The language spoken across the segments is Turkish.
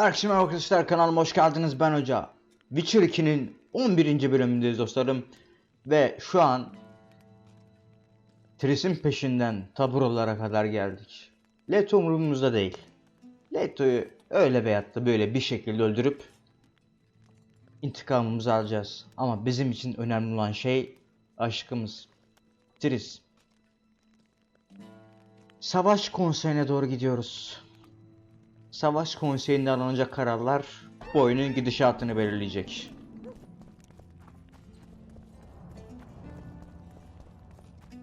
Herkese merhaba arkadaşlar, kanalıma hoş geldiniz. Ben Hoca. Witcher 2'nin 11. bölümündeyiz dostlarım. Ve şu an Triss'in peşinden taburolara kadar geldik. Leto umurumuzda değil. Leto'yu öyle veyahut da böyle bir şekilde öldürüp intikamımızı alacağız. Ama bizim için önemli olan şey aşkımız. Triss. Savaş konseyine doğru gidiyoruz. Savaş konseyinde alınacak kararlar bu oyunun gidişatını belirleyecek.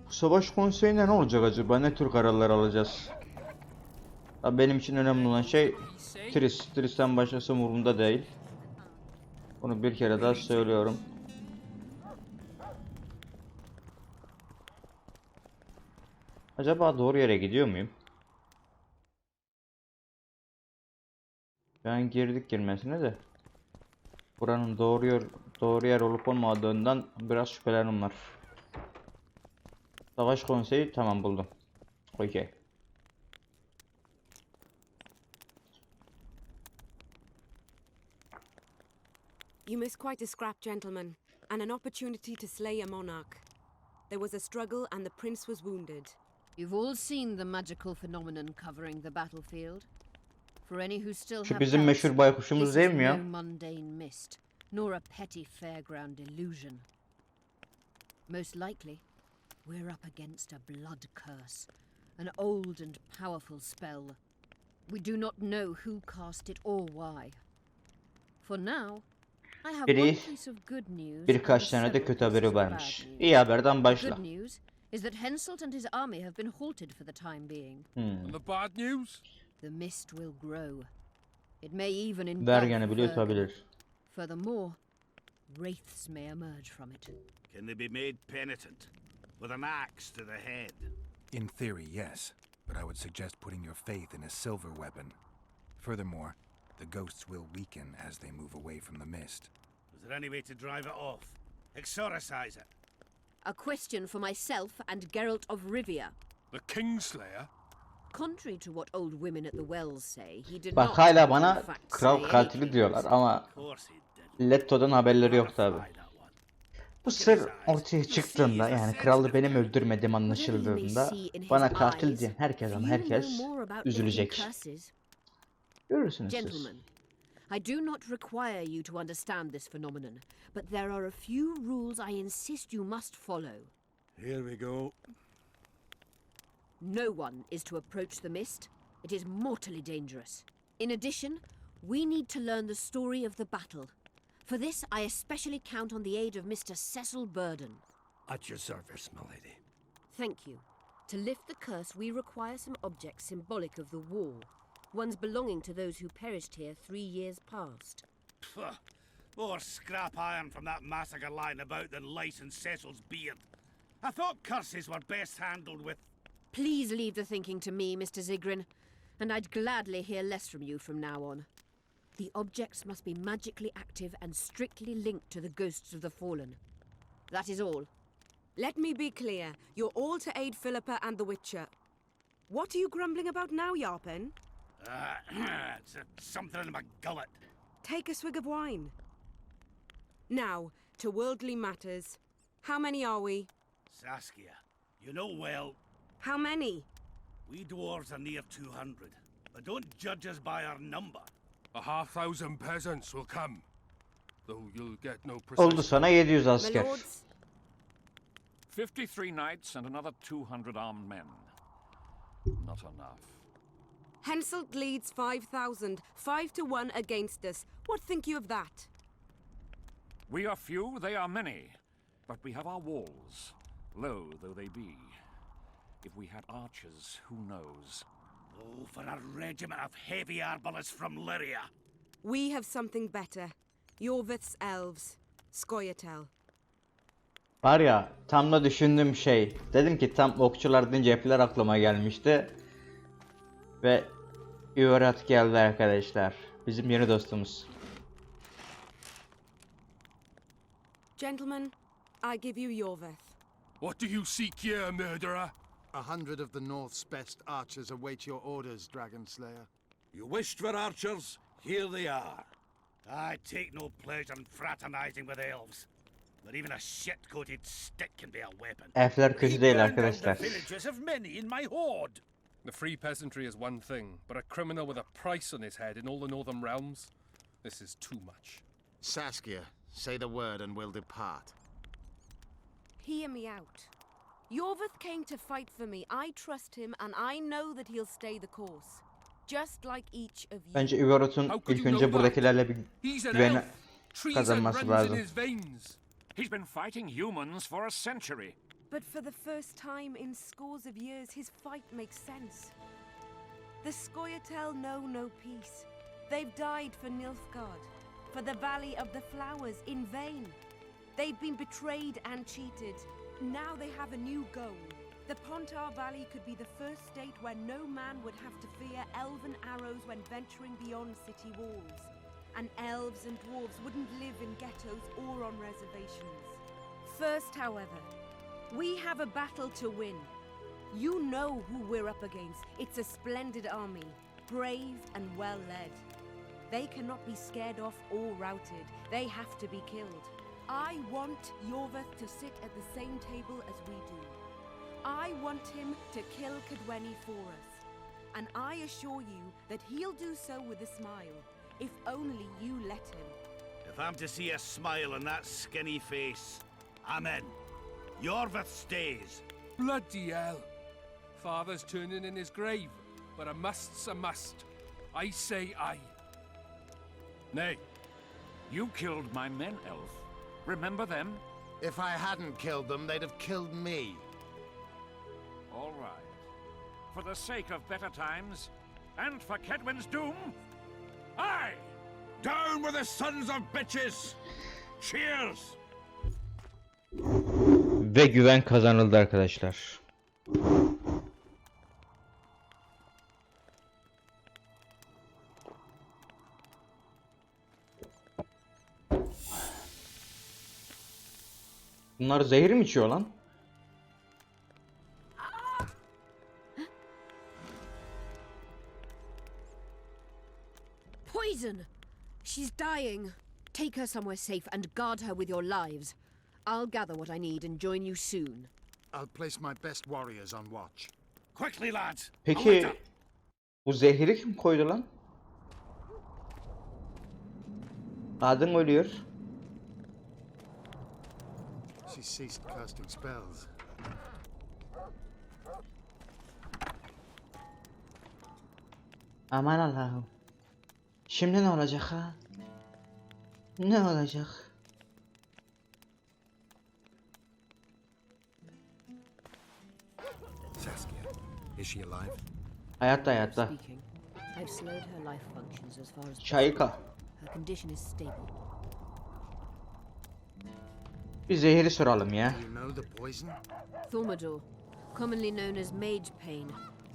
Bu savaş konseyinde ne olacak acaba? Ne tür kararlar alacağız? Tabii benim için önemli olan şey Triss. Triss'ten başkası umurumda değil. Bunu bir kere daha söylüyorum. Acaba doğru yere gidiyor muyum? Ben girdik girmesine de buranın doğru yer olup olmadığından biraz şüphelerim var. Savaş konseyi tamam buldum. Okey. You missed quite a scrap, gentlemen, and an opportunity to slay a monarch. There was a struggle and the prince was wounded. You've all seen the magical phenomenon covering the battlefield. For any who still Şu have bizim doubts, meşhur baykuşumuz this değil is mi ya? no mundane mist, nor a petty fairground illusion. Most likely, we're up against a blood curse, an old and powerful spell. We do not know who cast it or why. For now, I have one piece of good news. Birkaç tane de kötü haberi varmış. İyi haberden başla. Good news is that Henselt and his army have been halted for the time being. And the bad news? The mist will grow. It may even engulf Bergen'i bile Bergen. tutabilir. Furthermore, wraiths may emerge from it. Can they be made penitent? With an axe to the head? In theory, yes. But I would suggest putting your faith in a silver weapon. Furthermore, the ghosts will weaken as they move away from the mist. Is there any way to drive it off? Exorcise it? A question for myself and Geralt of Rivia. The Kingslayer? Contrary to what old women at the wells say, he did Bak not hala in bana fact kral slay katili any diyorlar ama Of course he did. Letto'dan haberleri yok tabi. Verify that one. Bu sır ortaya çıktığında, yani kralı benim öldürmediğim anlaşıldığında bana katil diyen herkes ama herkes üzülecek. Görürsünüz siz. Gentlemen, I do not require you to understand this phenomenon, but there are a few rules I insist you must follow. Here we go. No one is to approach the mist. It is mortally dangerous. In addition, we need to learn the story of the battle. For this, I especially count on the aid of Mr. Cecil Burden. At your service, my lady. Thank you. To lift the curse, we require some objects symbolic of the war. Ones belonging to those who perished here 3 years past. Pfft. More scrap iron from that massacre lying about than lice in Cecil's beard. I thought curses were best handled with... Please leave the thinking to me, Mr. Zigrin, and I'd gladly hear less from you from now on. The objects must be magically active and strictly linked to the ghosts of the fallen. That is all. Let me be clear. You're all to aid Philippa and the Witcher. What are you grumbling about now, Yarpen? it's something in my gullet. Take a swig of wine. Now, to worldly matters. How many are we? Saskia, you know well, How many? we dwarves are near 200. But don't judge us by our number. 1,000 peasants will come. Though you'll get no Oldu precise... sana 700 My asker. lords? 53 knights and another 200 armed men. Not enough. Henselt leads 5,000, 5-1 against us. What think you of that? We are few, they are many. But we have our walls, low though they be. If we had archers, who knows? Oh, for a regiment of heavy arbalists from Lyria. We have something better. Yorvith's elves. Scoia'tael. Var ya, tam da düşündüğüm şey. Dedim ki tam okçular deyince hepler aklıma gelmişti. Ve Iorat geldi arkadaşlar. Bizim yeni dostumuz. Gentlemen, I give you Yorvith. What do you seek here, murderer? 100 of the North's best archers await your orders, Dragon Slayer. You wished for archers? Here they are. I take no pleasure in fraternizing with elves. But even a shit-coated stick can be a weapon. Elfler kötü değil arkadaşlar. Villages of many in my horde. The free peasantry is one thing, but a criminal with a price on his head in all the northern realms? This is too much. Saskia, say the word and we'll depart. Hear me out. Yorvith came to fight for me. I trust him and I know that he'll stay the course. Just like each of you. Bence Ivarot'un ilk önce buradakilerle bir güven kazanması lazım. He's been fighting humans for a century. But for the first time in scores of years, his fight makes sense. The Scoia'tael know no peace. They've died for Nilfgaard, for the Valley of the Flowers, in vain. They've been betrayed and cheated. Now they have a new goal. The Pontar Valley could be the first state where no man would have to fear elven arrows when venturing beyond city walls. And elves and dwarves wouldn't live in ghettos or on reservations. First, however, we have a battle to win. You know who we're up against. It's a splendid army, brave and well led. They cannot be scared off or routed. They have to be killed. I want Yorvith to sit at the same table as we do. I want him to kill Cadweni for us. And I assure you that he'll do so with a smile, if only you let him. If I'm to see a smile on that skinny face, I'm in. Yorvith stays. Bloody hell. Father's turning in his grave, but a must's a must. I say aye. Nay, you killed my men, Elf. Remember them? If I hadn't killed them, they'd have killed me. All right. For the sake of better times, and for Kedwen's doom, aye! Down with the sons of bitches! Cheers! Ve güven kazanıldı arkadaşlar. Bunlar zehir mi içiyor lan? Poison! She's dying. Take her somewhere safe and guard her with your lives. I'll gather what I need and join you soon. I'll place my best warriors on watch. Quickly, lads! Peki bu zehri kim koydu lan? Kadın ölüyor. She ceased casting spells. Aman Allah'ım. Şimdi ne olacak ha? Ne olacak? Saskia, is she alive? Hayatta hayatta. Speaking, I've slowed her life functions as far as Şayka. her condition is stable. Bir zehri soralım ya. Do you know the poison? Thaumadour, commonly known as mage pain.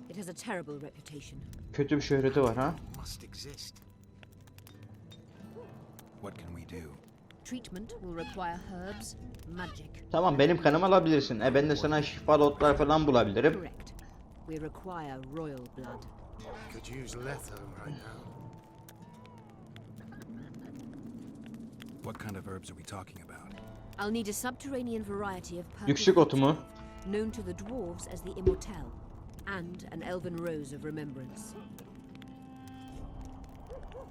It has a terrible reputation. Kötü bir şöhreti var ha. Must exist. What can we do? Treatment will require herbs, magic. Tamam benim kanımı alabilirsin. Ben de sana şifalı otlar falan bulabilirim. Correct. We require royal blood. Could use letho right now. What kind of herbs are we talking about? I'll need a subterranean variety of purple Yüksek otu mu? foxglove, known to the dwarves as the immortelle, and an elven rose of remembrance.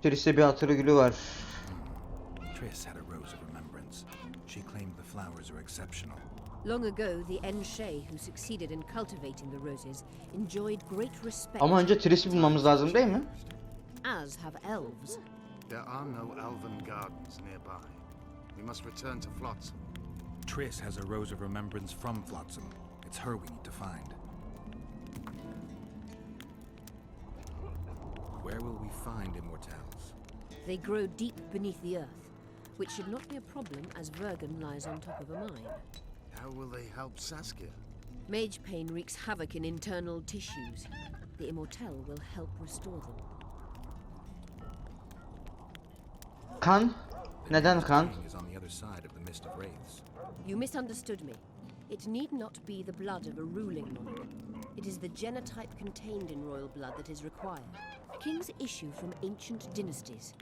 Tris'te bir hatırı gülü var. Triss had a rose of remembrance. She claimed the flowers are exceptional. Long ago, the Enshe, who succeeded in cultivating the roses, enjoyed great respect, Ama önce Tris'i bulmamız lazım değil mi? as have elves. There are no elven gardens nearby. We must return to Flotsam. Triss has a rose of remembrance from Flotsam. It's her we need to find. Where will we find immortelles? They grow deep beneath the earth, which should not be a problem as Vergen lies on top of a mine. How will they help Saskia? Mage pain wreaks havoc in internal tissues. The immortelle will help restore them. Kan? Neden The kan? king is on the other side of the mist of wraiths. You misunderstood me. It need not be the blood of a ruling monarch. It is the genotype contained in royal blood that is required. Kings issue from ancient dynasties.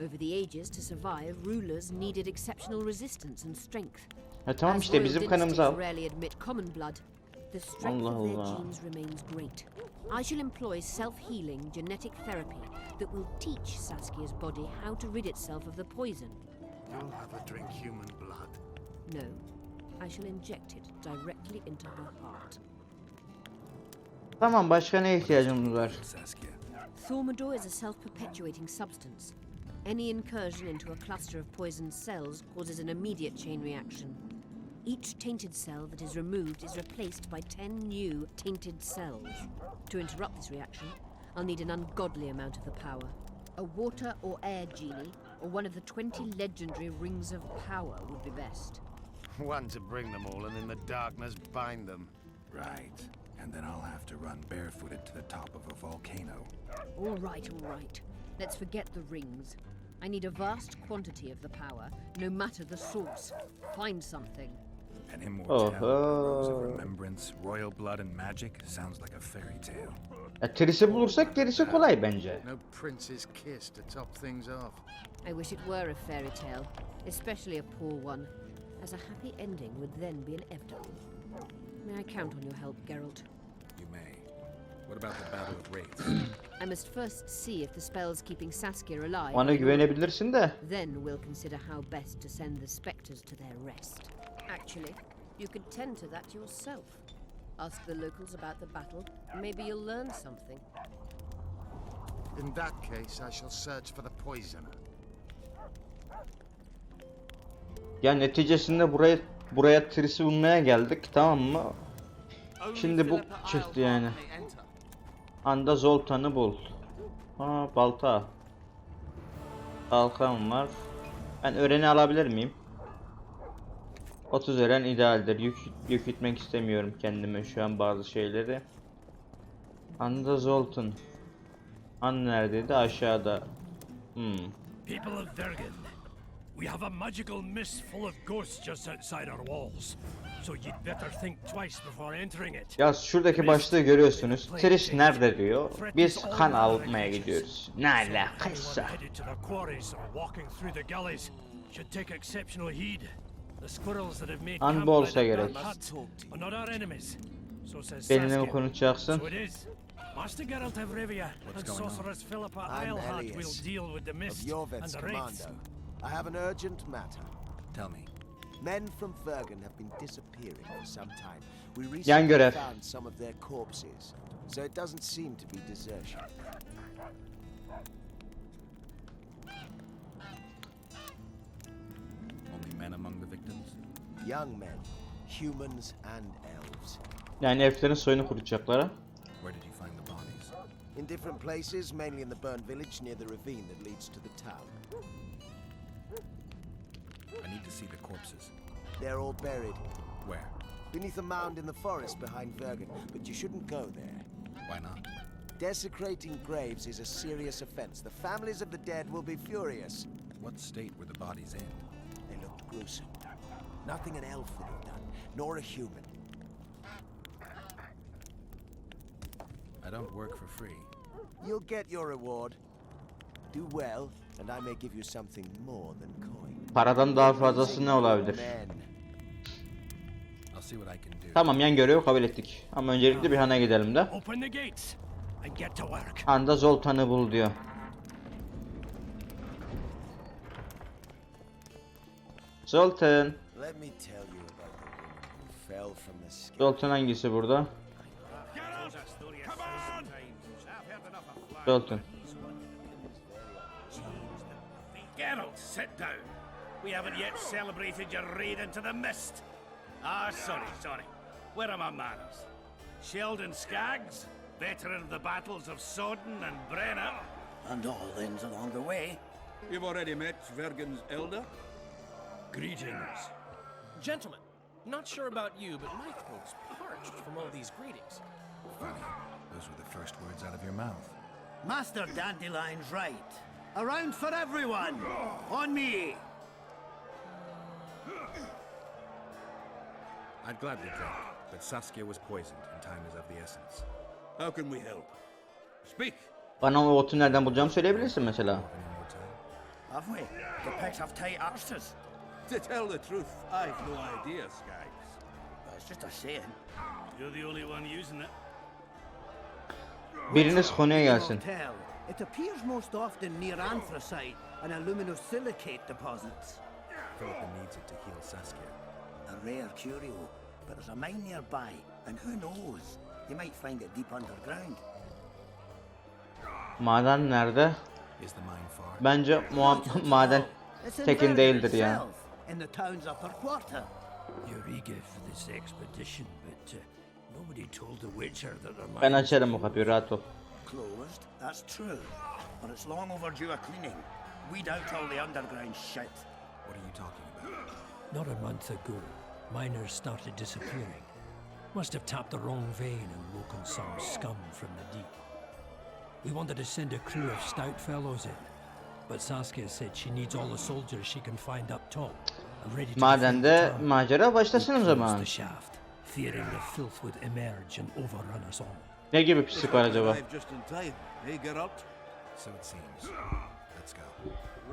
Over the ages, to survive, rulers needed exceptional resistance and strength. Ha tamam As işte royal bizim kanımızı al. dynasties rarely admit common blood, the strength Allah of their Allah. genes remains great. I shall employ self-healing genetic therapy that will teach Saskia's body how to rid itself of the poison. You'll have her drink human blood. No, I shall inject it directly into her heart. Tamam, başka ne ihtiyacımız var? Saskia. Thaumadour is a self-perpetuating substance. Any incursion into a cluster of poisoned cells causes an immediate chain reaction. Each tainted cell that is removed is replaced by 10 new tainted cells. To interrupt this reaction, I'll need an ungodly amount of the power. A water or air genie, or one of the 20 legendary rings of power would be best. One to bring them all and in the darkness bind them. Right. And then I'll have to run barefooted to the top of a volcano. All right, all right. Let's forget the rings. I need a vast quantity of the power, no matter the source. Find something. An immortality, rose of Oho. remembrance, royal blood and magic sounds like a fairy tale. Tris'i bulursak gerisi kolay bence. No prince's kiss to top things off. I wish it were a fairy tale, especially a poor one, as a happy ending would then be inevitable. May I count on your help, Geralt? You may. What about the Battle of Wraiths? I must first see if the spell's keeping Saskia alive. Bana güvenebilirsin de. Then we'll consider how best to send the spectres to their rest. Actually, you could tend to that yourself. Ask the locals about the battle, and maybe you'll learn something. In that case, I shall search for the poisoner. Ya neticesinde buraya Tris'i bulmaya geldik, tamam mı? Şimdi bu çıktı yani. Anda Zoltan'ı bul. Ha, balta. Kalkan var. Ben öreni alabilir miyim? 30 ören idealdir. Yük yutmak istemiyorum kendime şu an bazı şeyleri. Anda Zoltan. An neredeydi? Aşağıda. People of Vergen, we have a magical mist full of ghosts just outside our walls. So you'd better think twice before entering it. Ya şuradaki başlığı görüyorsunuz. Trish nerede diyor. Biz kan almaya gidiyoruz. Ne alakaysa. Headed to the quarries or walking through the gullies should take exceptional heed. The squirrels that have made An camp bu by olsa the gerek. Grand Hut are not our enemies. So says Benimle mi Saskia. konuşacaksın? So it is. Master Geralt of Rivia and going on? Sorceress Philippa I'm Eilhart Elias, will deal with the of mist and Jorvet's the wraiths. commando. I have an urgent matter. Tell me. Men from Vergen have been disappearing for some time. We Yan recently görev. found some of their corpses, so it doesn't seem to be desertion. Only men among the victims? Young men, humans and elves. Yani elflerin soyunu kurutacaklar ha. Where did you find the bodies? In different places, mainly in the burned village near the ravine that leads to the town. I need to see the corpses. They're all buried Where? beneath a mound in the forest behind Vergen, but you shouldn't go there. Why not? Desecrating graves is a serious offense. The families of the dead will be furious. What state were the bodies in? They looked gruesome. Nothing an elf would have done, nor a human. I don't work for free. You'll get your reward. Do well, and I may give you something more than coin. Paradan daha fazlası ne olabilir? Men. I'll see what I can do. Tamam, yan görevi kabul ettik. Ama öncelikle bir hana gidelim de. Open the gates and get to work. Anda Zoltan'ı bul diyor. Zoltan. Let me tell you about the woman who fell from the sky. Zoltan hangisi burada? Come on! I've heard enough of flying. Zoltan. Geralt, sit down. We haven't yet celebrated your raid into the mist. Ah, sorry. Where are my manners? Sheldon Skaggs, veteran of the battles of Sodden and Brenna. And all inns along the way. You've already met Vergen's elder? Greetings. Gentlemen, not sure about you, but my throat's parched from all these greetings. Funny. Those were the first words out of your mouth. Master Dandelion's right. Around for everyone. On me. I'd gladly drink, but Saskia was poisoned and time is of the essence. How can we help? Speak, Bana o otu nereden bulacağımı söyleyebilirsin mesela. Have we? The pigs have tight arses. To tell the truth, I've no idea, Skaggs. It's just a saying. You're the only one using it. Biriniz konuya gelsin. Tell. It appears most often near anthracite and aluminosilicate deposits. Philippa needs it to heal Saskia. A rare curio, but there's a mine nearby, and who knows? You might find it deep underground. Maden nerede? Is the mine far? Bence maden tekin değildir ya. In the town's upper quarter. You're eager for this expedition, but nobody told the Witcher that there might... Ben açarım bu kapıyı, rahat ol. Closed, that's true. But it's long overdue a cleaning. Weed out all the underground shit. What are you talking about? Not a month ago, miners started disappearing. Must have tapped the wrong vein and woken some scum from the deep. We wanted to send a crew of stout fellows in, but Saskia said she needs all the soldiers she can find up top. Madende macera başlasın o zaman. The shaft, fearing the filth would emerge and overrun us all. Ne gibi pislik var acaba? Just in time, eh, Geralt? So it seems. Let's go.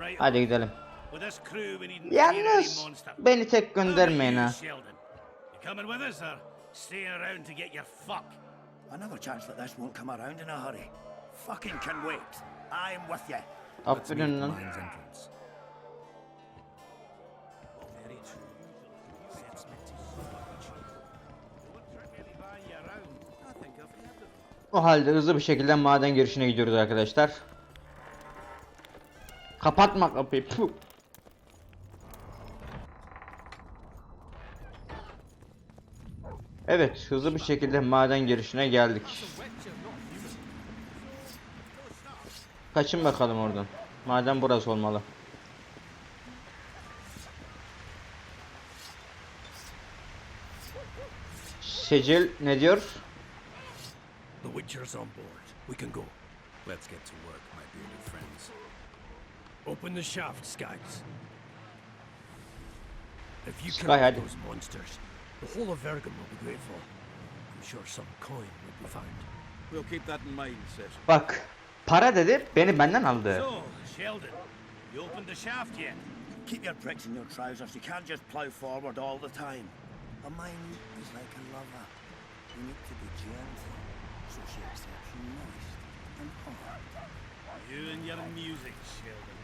Right. Hadi gidelim. With this crew we need Yalnız beni tek göndermeyin ha. Sheldon. You coming with us or staying around to get your fuck? Another chance that this won't come around in a hurry. Fucking can wait. I'm with you. Aferin lan. Mine's entrance. O halde hızlı bir şekilde maden girişine gidiyoruz arkadaşlar. Kapatma kapıyı. Puh. Evet, hızlı bir şekilde maden girişine geldik. Kaçın bakalım oradan. Maden burası olmalı. Secil ne diyor? The Witcher's on board. We can go. Let's get to work, my bearded friends. Open the shaft, Skaggs. If you Sky, kill hadi. those monsters, the whole of Vergam will be grateful. I'm sure some coin will be found. We'll keep that in mind, Seth. Bak, para dedi, beni benden aldı. So, Sheldon, you opened the shaft yet? Keep your pricks in your trousers. You can't just plough forward all the time. A mine is like a lover. You need to be gentle, so she accepts you moist and hard. You and your music, Sheldon.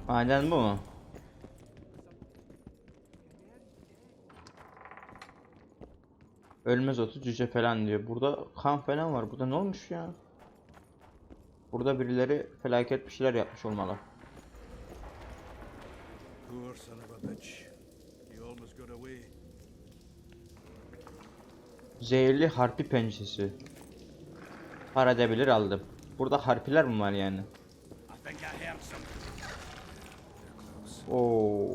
Maden bu mu? Ölmez otu cüce falan diyor. Burada kan falan var. Burada ne olmuş ya? Burada birileri felaket bir şeyler yapmış olmalı. Poor son of a bitch. He almost got away. Zehirli harpi pençesi. Para edebilir aldım. Burada harpiler mi var yani? I think I heard something. Oo.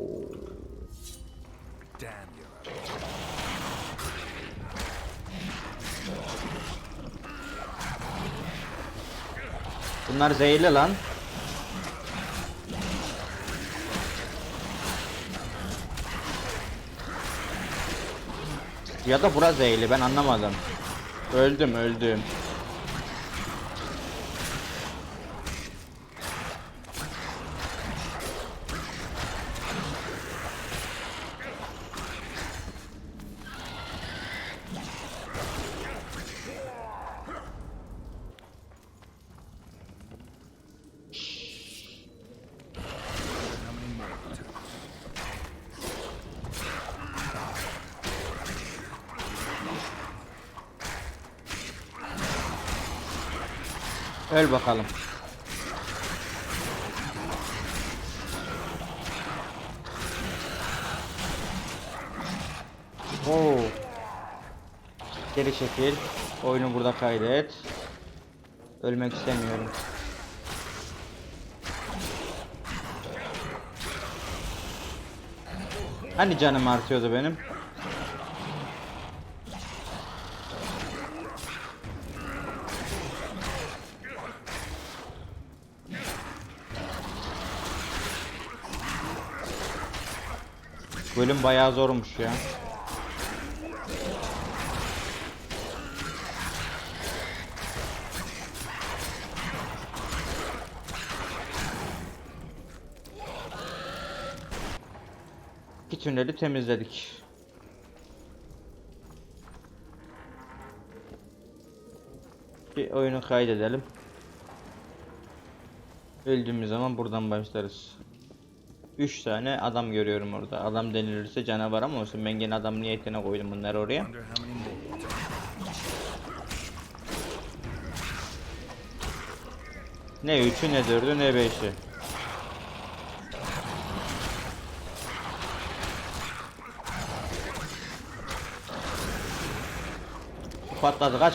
Damn you. Bunlar zehirli lan. Ya da bura zehirli, ben anlamadım. Öldüm. Öl bakalım. Oo. Geri çekil. Oyunu burada kaydet. Ölmek istemiyorum. Hani canım artıyordu benim? Bölüm bayağı zormuş ya. İki tüneli temizledik. Bir oyunu kaydedelim. Öldüğümüz zaman buradan başlarız. 3 tane adam görüyorum orada. Adam denilirse canavar ama olsun. Ben gene adam niyetine koydum bunları oraya. Ne 3'ü ne 4'ü ne 5'i. Patladı. Kaç.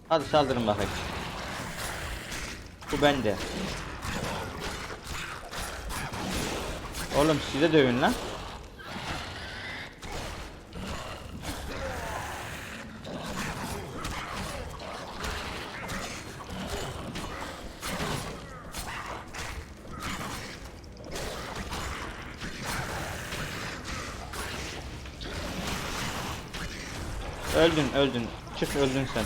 Hadi saldırın bakayım. Bu bende. Oğlum size dövün lan. Öldün. Çık öldün sen.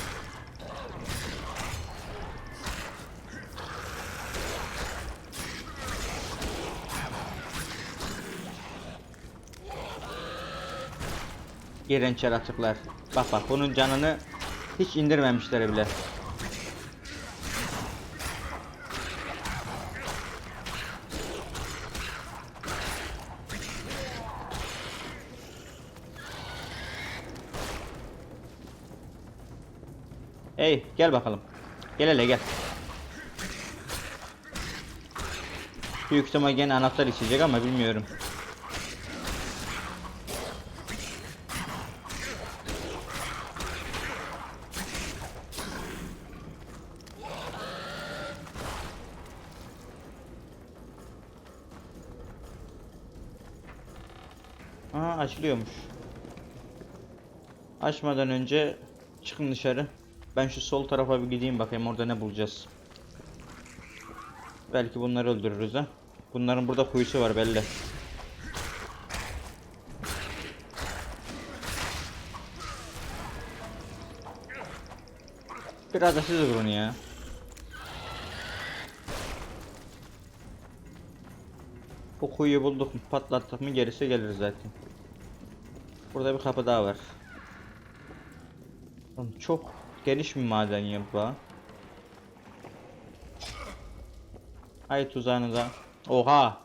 İğrenç yaratıklar. Bak bunun canını hiç indirmemişler bile. Hey gel bakalım. Gel hele gel. Büyük ihtimal gene anahtar içecek ama bilmiyorum. Aa açılıyormuş. Açmadan önce çıkın dışarı. Ben şu sol tarafa bir gideyim bakayım orada ne bulacağız. Belki bunları öldürürüz ha. Bunların burada kuyusu var belli. Biraz da siz vurun ya. Bu kuyuyu bulduk mu, patlattık mı gerisi gelir zaten. Burada bir kapı daha var. Çok geniş bir maden ya bu. Hay tuzağınıza. Oha.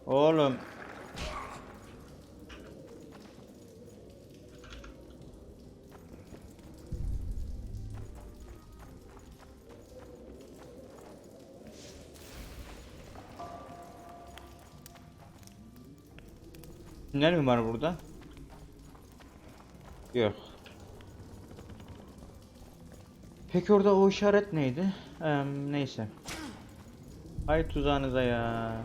Oğlum. Tünel mi var burada? Yok. Peki orada o işaret neydi? Neyse. Ay tuzağınıza ya.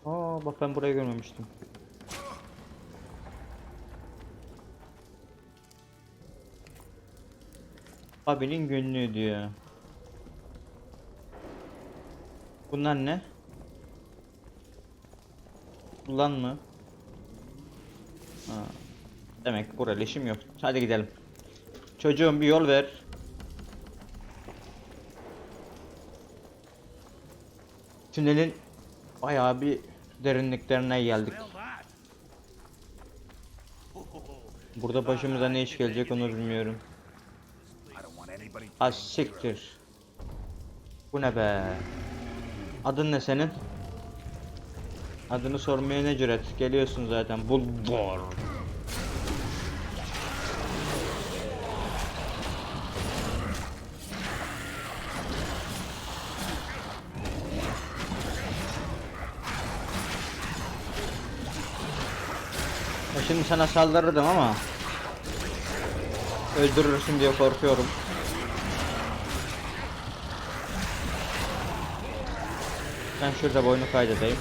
Aa bak ben burayı görmemiştim. Abinin günlüğü diyor. Bunlar ne? Ulan mı? Ha. Demek burada işim yok. Hadi gidelim. Çocuğum bir yol ver. Tünelin bayağı bir derinliklerine geldik. Burada başımıza ne iş gelecek onu bilmiyorum. Az siktir. Bu ne be? Adın ne senin? Adını sormaya ne cüret? Geliyorsun zaten. Bulvar. Şimdi sana saldırırdım ama öldürürsün diye korkuyorum. Ben şurada boynu kaydedeyim.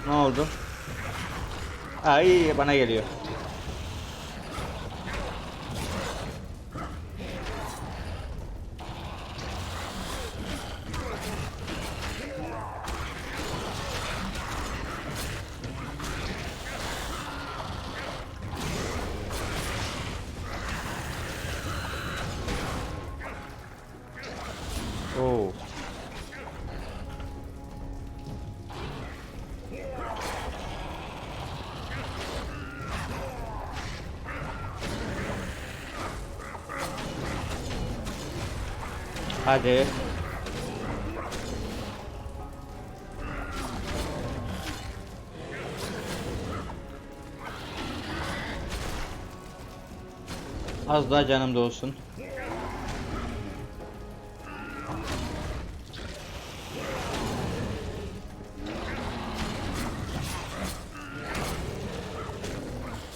Ne oldu? Ay bana geliyor. Hadi. Az daha canım da olsun.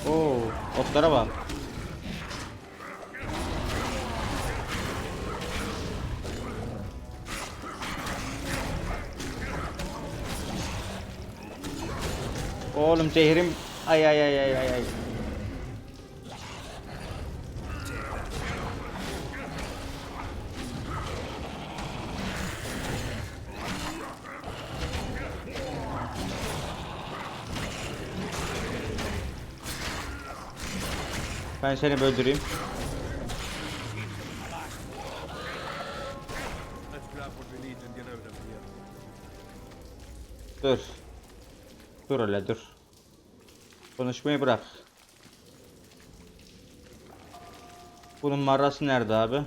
Oo, oklara bak. Oğlum zehrim. Ay ay ay ay ay ay. Ben seni öldüreyim. Let's grab what we need and get out of here. Dur. Dur öyle dur. Konuşmayı bırak. Bunun mağarası nerede abi?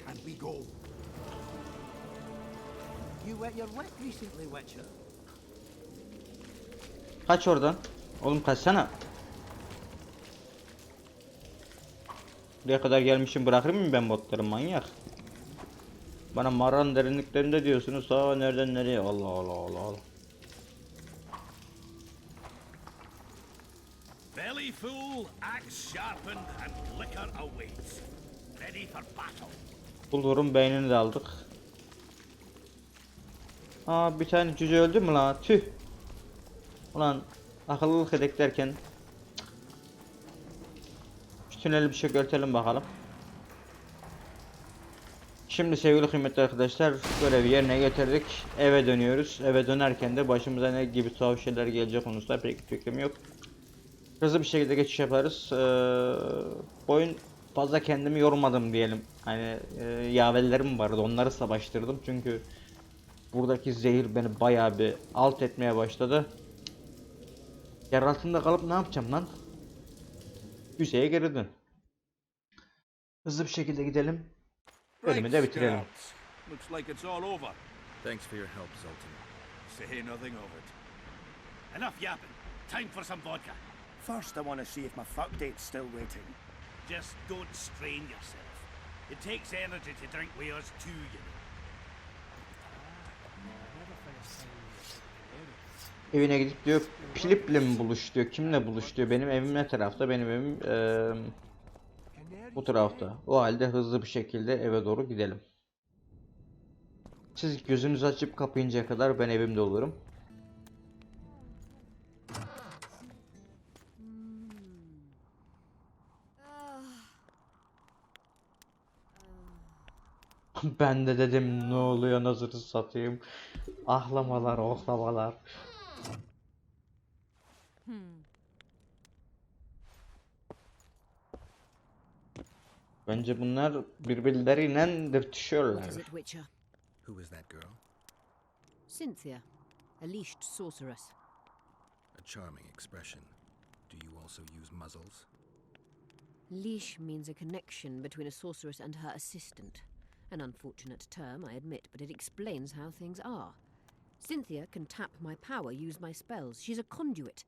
Can we go? You wet your wet recently, Witcher. Kaç oradan. Oğlum kaçsana. Buraya kadar gelmişim, bırakır mıyım ben botları, manyak? Bana mağaranın derinliklerinde diyorsunuz. Aa, nereden nereye? Allah Allah Allah Allah. Belly full, axe sharpened, and liquor awaits. Ready for battle. Bulur'un beynini de aldık. Aa, bir tane cüce öldü mü la? Tüh. Ulan akıllılık edek derken. Şu tüneli bir şey görtelim bakalım. Şimdi sevgili kıymetli arkadaşlar, görevi yerine getirdik. Eve dönüyoruz. Eve dönerken de başımıza ne gibi tuhaf şeyler gelecek konusunda pek fikrim yok. Hızlı bir şekilde geçiş yaparız. Oyun fazla kendimi yormadım diyelim. Hani yaverlerim vardı, onları savaştırdım çünkü buradaki zehir beni bayağı bir alt etmeye başladı. Yer altında kalıp ne yapacağım lan? Yüzeye geri dön. Hızlı bir şekilde gidelim. Bölümü de bitirelim. Looks like it's all over. Thanks for your help, Zoltan. Say nothing of it. Enough yapping. Time for some vodka. First, I want to see if my fuck date's still waiting. Just don't strain yourself. It takes energy to drink with us too, you know. Evine gidip diyor Filip'le mi buluş diyor. Kimle buluş diyor. Benim evim ne tarafta? Benim evim bu tarafta. O halde hızlı bir şekilde eve doğru gidelim. Siz gözünüzü açıp kapayıncaya kadar ben evimde olurum. Ben de dedim ne oluyor, nazarı satayım. Ahlamalar, ohlamalar. Bence bunlar birbirleriyle dürtüşüyorlar. What is it, Witcher? Who is that girl? Cynthia, a leashed sorceress. A charming expression. Do you also use muzzles? Leash means a connection between a sorceress and her assistant. An unfortunate term, I admit, but it explains how things are. Cynthia can tap my power, use my spells. She's a conduit.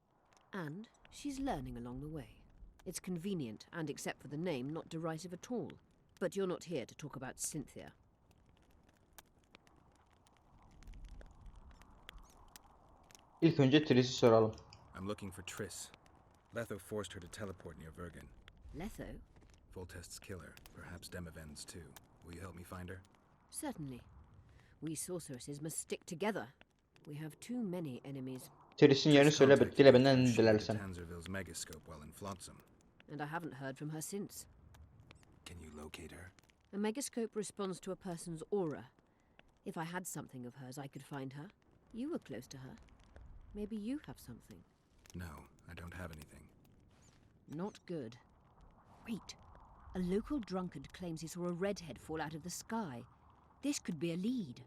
And she's learning along the way. It's convenient, and except for the name, not derisive at all. But you're not here to talk about Cynthia. İlk önce Triss'i soralım. I'm looking for Triss. Letho forced her to teleport near Vergen. Letho? Voltest's killer, perhaps Demavend's too. Will you help me find her? Certainly. We sorceresses must stick together. We have too many enemies. Triss'in yerini söyle, dile benden dilersen. Tanzerville's megascope while in Flotsam. And I haven't heard from her since. Can you locate her? A megascope responds to a person's aura. If I had something of hers, I could find her. You were close to her. Maybe you have something. No, I don't have anything. Not good. Wait. A local drunkard claims he saw a redhead fall out of the sky. This could be a lead.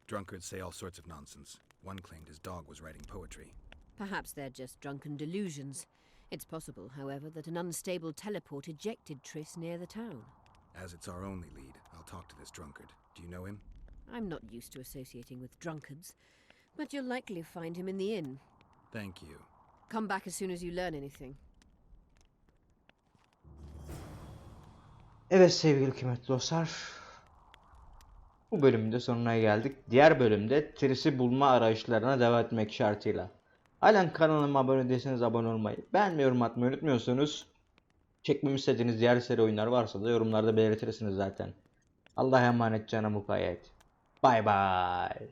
Drunkards say all sorts of nonsense. One claimed his dog was writing poetry. Perhaps they're just drunken delusions. It's possible, however, that an unstable teleport ejected Triss near the town. As it's our only lead, I'll talk to this drunkard. Do you know him? I'm not used to associating with drunkards, but you'll likely find him in the inn. Thank you. Come back as soon as you learn anything. Evet sevgili kıymetli dostlar. Bu bölümün de sonuna geldik. Diğer bölümde Triss'i bulma arayışlarına devam etmek şartıyla. Halen kanalıma abone değilseniz abone olmayı, beğenmeyi, yorum atmayı unutmuyorsunuz. Çekmemi istediğiniz diğer seri oyunlar varsa da yorumlarda belirtirsiniz zaten. Allah'a emanet, canım mukayyet. Bay bay.